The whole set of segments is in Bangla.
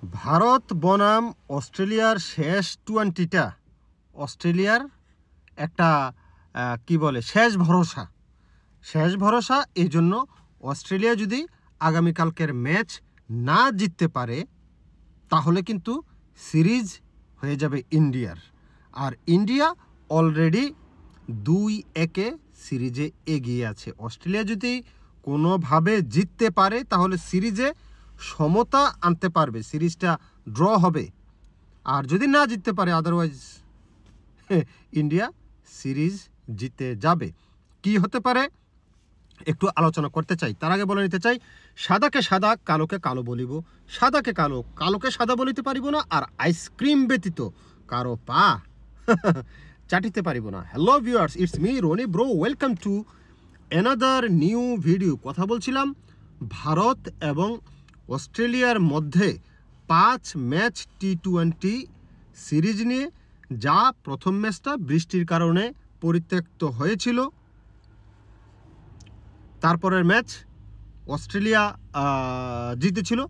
ভারত বনাম অস্ট্রেলিয়ার শেষ টোয়েন্টিটা অস্ট্রেলিয়ার একটা কি বলে শেষ ভরসা। এই জন্য অস্ট্রেলিয়া যদি আগামীকালকের ম্যাচ না জিততে পারে তাহলে কিন্তু সিরিজ হয়ে যাবে ইন্ডিয়ার। আর ইন্ডিয়া অলরেডি 2-1 সিরিজে এগিয়ে আছে। অস্ট্রেলিয়া যদি কোনোভাবে জিততে পারে তাহলে সিরিজে সমতা আনতে পারবে, সিরিজটা ড্র হবে। আর যদি না জিততে পারে আদারওয়াইজ ইন্ডিয়া সিরিজ জিতে যাবে। কি হতে পারে একটু আলোচনা করতে চাই। তার আগে বলে নিতে চাই, সাদাকে সাদা কালোকে কালো বলিব, সাদাকে কালো কালোকে সাদা বলিতে পারিব না, আর আইসক্রিম ব্যতীত কারো পা চাটিতে পারিব না। Hello viewers, it's me Roni bro, welcome to another new video. কথা বলছিলাম ভারত এবং অস্ট্রেলিয়ার মধ্যে 5 ম্যাচ টি-20 সিরিজ নিয়ে, যা প্রথম ম্যাচটা বৃষ্টির কারণে পরিত্যক্ত হয়েছিল। তারপরের ম্যাচ অস্ট্রেলিয়া জিতেছিল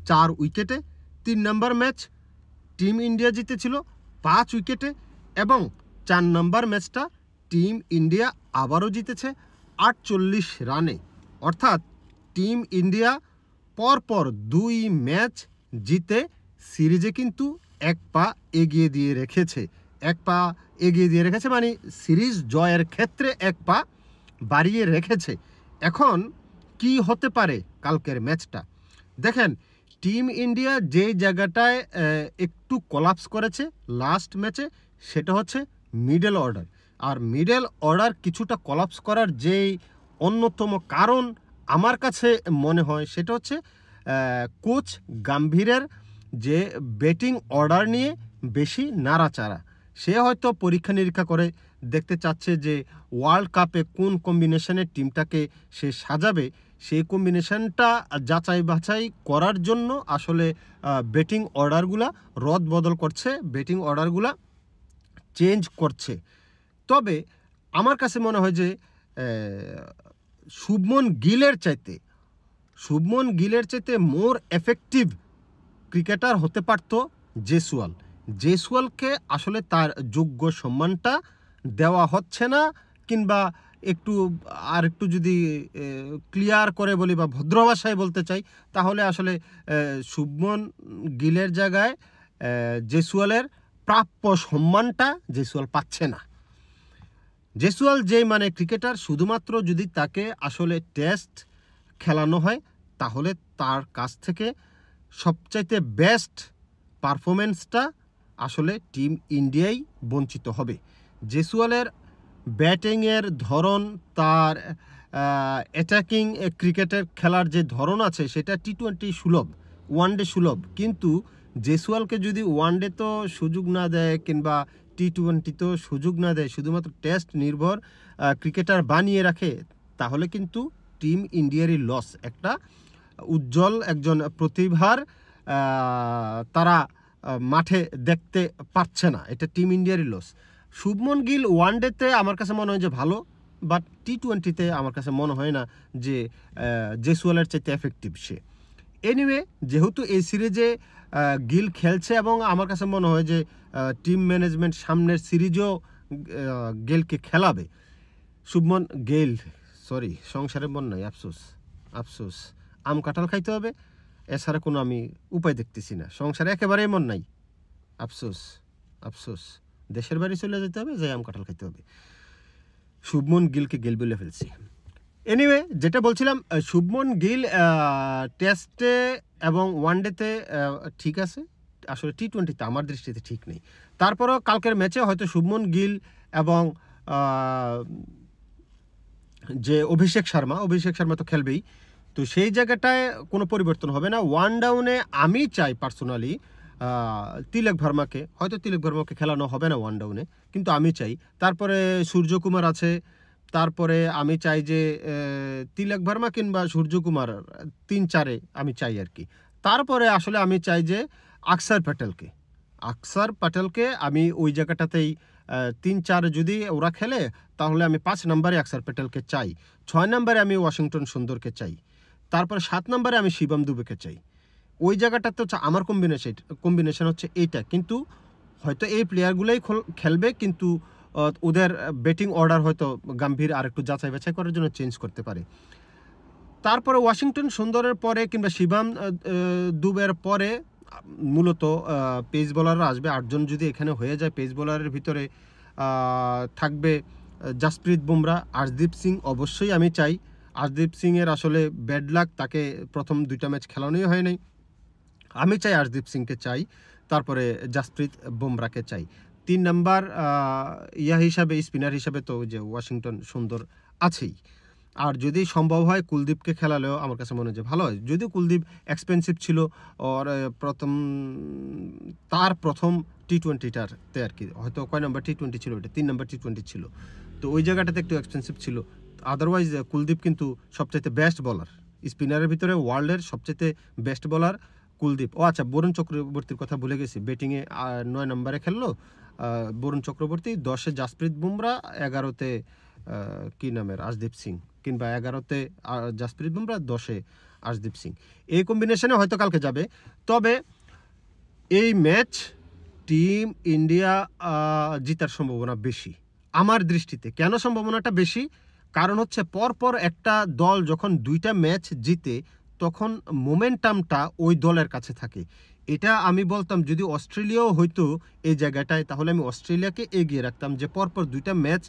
4 উইকেটে। 3 নম্বর ম্যাচ টিম ইন্ডিয়া জিতেছিল 5 উইকেটে, এবং 4 নম্বর ম্যাচটা টিম ইন্ডিয়া আবারও জিতেছে 48 রানে। অর্থাৎ টিম ইন্ডিয়া পরপর 2 ম্যাচ জিতে সিরিজে কিন্তু এক পা এগিয়ে দিয়ে রেখেছে, মানে সিরিজ জয়ের ক্ষেত্রে এক পা বাড়িয়ে রেখেছে। এখন কি হতে পারে কালকের ম্যাচটা দেখেন। টিম ইন্ডিয়া যে জায়গাটায় একটু কোলাপস করেছে লাস্ট ম্যাচে, সেটা হচ্ছে মিডল অর্ডার। আর মিডল অর্ডার কিছুটা কোলাপস করার যেই অন্যতম কারণ আমার কাছে মনে হয়, সেটা হচ্ছে কোচ গাম্ভীরের যে ব্যাটিং অর্ডার নিয়ে বেশি নাড়াচাড়া। সে হয়তো পরীক্ষা নিরীক্ষা করে দেখতে চাচ্ছে যে ওয়ার্ল্ড কাপে কোন কম্বিনেশনের টিমটাকে সে সাজাবে, সেই কম্বিনেশনটা যাচাই বাছাই করার জন্য আসলে ব্যাটিং অর্ডারগুলা রদ বদল করছে, ব্যাটিং অর্ডারগুলা চেঞ্জ করছে। তবে আমার কাছে মনে হয় যে শুভমন গিলের চাইতে মোর এফেক্টিভ ক্রিকেটার হতে পারতো জেসওয়ালকে আসলে তার যোগ্য সম্মানটা দেওয়া হচ্ছে না, কিংবা একটু যদি ক্লিয়ার করে বলি বা ভদ্র ভাষায় বলতে চাই, তাহলে আসলে শুভমন গিলের জায়গায় জেসওয়ালের প্রাপ্য সম্মানটা জেসওয়াল পাচ্ছে না। জেসওয়াল যেই মানে ক্রিকেটার, শুধুমাত্র যদি তাকে আসলে টেস্ট খেলানো হয় তাহলে তার কাছ থেকে সবচাইতে বেস্ট পারফরমেন্সটা আসলে টিম ইন্ডিয়াই বঞ্চিত হবে। জেসওয়ালের ব্যাটিংয়ের ধরন, তার অ্যাটাকিং ক্রিকেটের খেলার যে ধরন আছে, সেটা টি-20 সুলভ, ওয়ানডে সুলভ। কিন্তু জেসওয়ালকে যদি ওয়ানডে তো সুযোগ না দেয় কিংবা টি-20 তো সুযোগ না দেয়, শুধুমাত্র টেস্ট নির্ভর ক্রিকেটার বানিয়ে রাখে, তাহলে কিন্তু টিম ইন্ডিয়ারই লস। একটা উজ্জ্বল একজন প্রতিভার তারা মাঠে দেখতে পাচ্ছে না, এটা টিম ইন্ডিয়ারই লস। শুভমন গিল ওয়ানডেতে আমার কাছে মনে হয় যে ভালো, বাট টি-20তে আমার কাছে মনে হয় না যে জেসওয়ালের চাইতে এফেক্টিভ সে। এনিওয়ে, যেহেতু এই সিরিজে গিল খেলছে এবং আমার কাছে মনে হয় যে টিম ম্যানেজমেন্ট সামনের সিরিজও গেলকে খেলাবে। শুভমন গিল, সরি, সংসারে মন নাই, আফসোস। আম কাঁঠাল খাইতে হবে, এছাড়া কোনো আমি উপায় দেখতেছি না। সংসারে একেবারেই মন নাই, আফসোস। দেশের বাড়ি চলে যেতে হবে, যাই আম কাঁঠাল খাইতে হবে। শুভমন গিলকে গেল বলে ফেলছি। এনিওয়ে, যেটা বলছিলাম, শুভমন গিল টেস্টে এবং ওয়ানডেতে ঠিক আছে, আসলে টি-20তে আমার দৃষ্টিতে ঠিক নেই। তারপরও কালকের ম্যাচে হয়তো শুভমন গিল এবং যে অভিষেক শর্মা তো খেলবেই, তো সেই জায়গাটায় কোনো পরিবর্তন হবে না। ওয়ান ডাউনে আমি চাই পার্সোনালি তিলক ভার্মাকে খেলানো হবে না ওয়ান ডাউনে, কিন্তু আমি চাই। তারপরে সূর্যকুমার আছে, তারপরে আমি চাই যে তিলক ভার্মা কিংবা সূর্যকুমার 3-4-এ আমি চাই আর কি। তারপরে আসলে আমি চাই যে আকসার প্যাটেলকে আমি ওই জায়গাটাতেই 3-4 যদি ওরা খেলে, তাহলে আমি 5 নম্বরে আকসার প্যাটেলকে চাই, 6 নম্বরে আমি ওয়াশিংটন সুন্দরকে চাই, তারপরে 7 নম্বরে আমি শিবম দুবেকে চাই। ওই জায়গাটাতে হচ্ছে আমার কম্বিনেশন হচ্ছে এইটা, কিন্তু হয়তো এই প্লেয়ারগুলোই খেলবে, কিন্তু ওদের ব্যাটিং অর্ডার হয়তো গাম্ভীর আর একটু যাচাই বাছাই করার জন্য চেঞ্জ করতে পারে। তারপরে ওয়াশিংটন সুন্দরের পরে কিংবা শিবাম দুবের পরে মূলত পেস বোলাররা আসবে। 8 জন যদি এখানে হয়ে যায়, পেস বোলারের ভিতরে থাকবে জাসপ্রীত বুমরা, আর্শদীপ সিং অবশ্যই আমি চাই। আর্শদীপ সিংয়ের আসলে ব্যাড লাক, তাকে প্রথম 2টা ম্যাচ খেলানোই হয় নাই। আমি চাই আর্শদীপ সিংকে চাই, তারপরে জাসপ্রীত বুমরাকে চাই। 3 নাম্বার হিসাবে, স্পিনার হিসাবে তো যে ওয়াশিংটন সুন্দর আছেই। আর যদি সম্ভব হয় কুলদীপকে খেলালেও আমার কাছে মনে হয় যে ভালো হয়। যদিও কুলদীপ এক্সপেন্সিভ ছিল, ওর তার প্রথম টি20টাতে আর কি, হয়তো কয় নাম্বার টি20 ছিল ওইটা, 3 নাম্বার টি20 ছিল, তো ওই জায়গাটাতে একটু এক্সপেন্সিভ ছিল। আদারওয়াইজ কুলদীপ কিন্তু সবচাইতে বেস্ট বোলার, স্পিনারের ভিতরে ওয়ার্ল্ডের সবচাইতে বেস্ট বোলার কুলদীপ। ও আচ্ছা, বরুণ চক্রবর্তীর কথা ভুলে গেছি, ব্যাটিংয়ে 9 নম্বরে খেললো বরুণ চক্রবর্তী, 10-এ জাসপ্রীত বুমরা, 11-তে কি নামের আর্শদীপ সিং, কিংবা 11-তে জাসপ্রীত বুমরা, 10-এ আর্শদীপ সিং, এই কম্বিনেশনে হয়তো কালকে যাবে। তবে এই ম্যাচ টিম ইন্ডিয়া জিতার সম্ভাবনা বেশি আমার দৃষ্টিতে। কেন সম্ভাবনাটা বেশি? কারণ হচ্ছে পরপর একটা দল যখন 2টা ম্যাচ জিতে, তখন মোমেন্টামটা ওই দলের কাছে থাকে। এটা আমি বলতাম যদি অস্ট্রেলিয়াও হয়তো এই জায়গাটায়, তাহলে আমি অস্ট্রেলিয়াকে এগিয়ে রাখতাম, যে পরপর 2টা ম্যাচ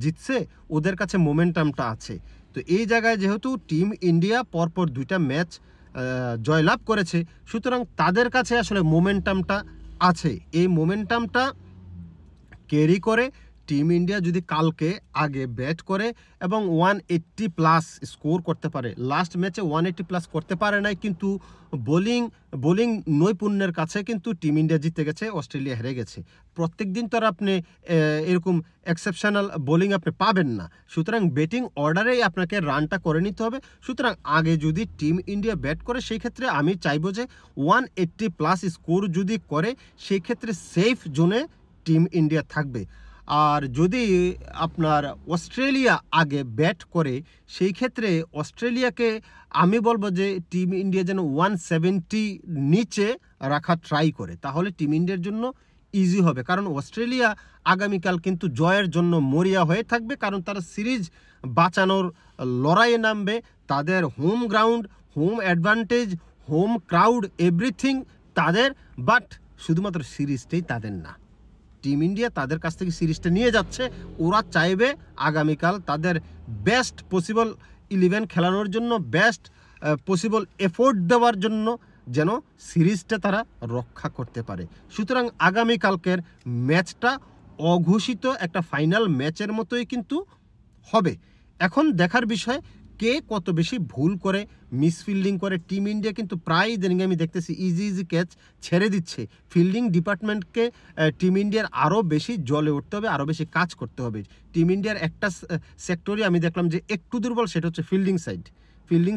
জিতছে, ওদের কাছে মোমেন্টামটা আছে। তো এই জায়গায় যেহেতু টিম ইন্ডিয়া পরপর 2টা ম্যাচ জয়লাভ করেছে, সুতরাং তাদের কাছে আসলে মোমেন্টামটা আছে। এই মোমেন্টামটা ক্যারি করে টিম ইন্ডিয়া যদি কালকে আগে ব্যাট করে এবং 180+ স্কোর করতে পারে, লাস্ট ম্যাচে 180+ করতে পারে নাই, কিন্তু বোলিং নৈপুণ্যের কাছে কিন্তু টিম ইন্ডিয়া জিতে গেছে, অস্ট্রেলিয়া হেরে গেছে। প্রত্যেক দিন তো আর আপনি এরকম এক্সেপশনাল বোলিং আপনি পাবেন না, সুতরাং ব্যাটিং অর্ডারেই আপনাকে রানটা করে নিতে হবে। সুতরাং আগে যদি টিম ইন্ডিয়া ব্যাট করে, সেই ক্ষেত্রে আমি চাইবো যে 180+ স্কোর যদি করে, সেই ক্ষেত্রে সেফ জোনে টিম ইন্ডিয়া থাকবে। আর যদি আপনার অস্ট্রেলিয়া আগে ব্যাট করে, সেই ক্ষেত্রে অস্ট্রেলিয়াকে আমি বলবো যে টিম ইন্ডিয়া যেন 170 নিচে রাখা ট্রাই করে, তাহলে টিম ইন্ডিয়ার জন্য ইজি হবে। কারণ অস্ট্রেলিয়া আগামীকাল কিন্তু জয়ের জন্য মরিয়া হয়ে থাকবে, কারণ তারা সিরিজ বাঁচানোর লড়াইয়ে নামবে। তাদের home ground, home advantage, home crowd, everything তাদের, বাট শুধুমাত্র সিরিজটাই তাদের না। টিম ইন্ডিয়া তাদের কাছ থেকে সিরিজটা নিয়ে যাচ্ছে, ওরা চাইবে আগামীকাল তাদের বেস্ট পসিবল 11 খেলানোর জন্য, বেস্ট পসিবল এফোর্ট দেওয়ার জন্য, যেন সিরিজটা তারা রক্ষা করতে পারে। সুতরাং আগামীকালকের ম্যাচটা অঘোষিত একটা ফাইনাল ম্যাচের মতোই কিন্তু হবে। এখন দেখার বিষয় কে কত বেশি ভুল করে, মিসফিল্ডিং করে। টিম ইন্ডিয়া কিন্তু প্রায় দিন আমি দেখতেছি ইজি ক্যাচ ছেড়ে দিচ্ছে। ফিল্ডিং ডিপার্টমেন্টকে টিম ইন্ডিয়ার আরও বেশি জ্বলে উঠতে হবে, আরও বেশি কাজ করতে হবে। টিম ইন্ডিয়ার একটা সেক্টরে আমি দেখলাম যে একটু দুর্বল, সেটা হচ্ছে ফিল্ডিং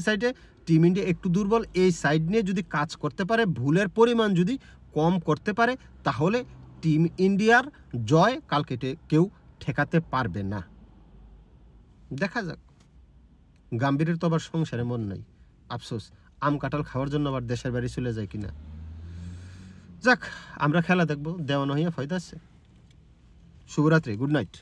সাইডে টিম ইন্ডিয়া একটু দুর্বল। এই সাইড নিয়ে যদি কাজ করতে পারে, ভুলের পরিমাণ যদি কম করতে পারে, তাহলে টিম ইন্ডিয়ার জয় কালকে কেউ ঠেকাতে পারবে না। দেখা যাক। গাম্ভীরের তো আবার সংসারে মন নাই, আফসোস আম কাঁঠাল খাওয়ার জন্য আবার দেশের বাড়ি চলে যায় কিনা। যাক, আমরা খেলা দেখবো, দেওয়ানো হইয়া ফায়দা আছে। শুভরাত্রি, গুড নাইট।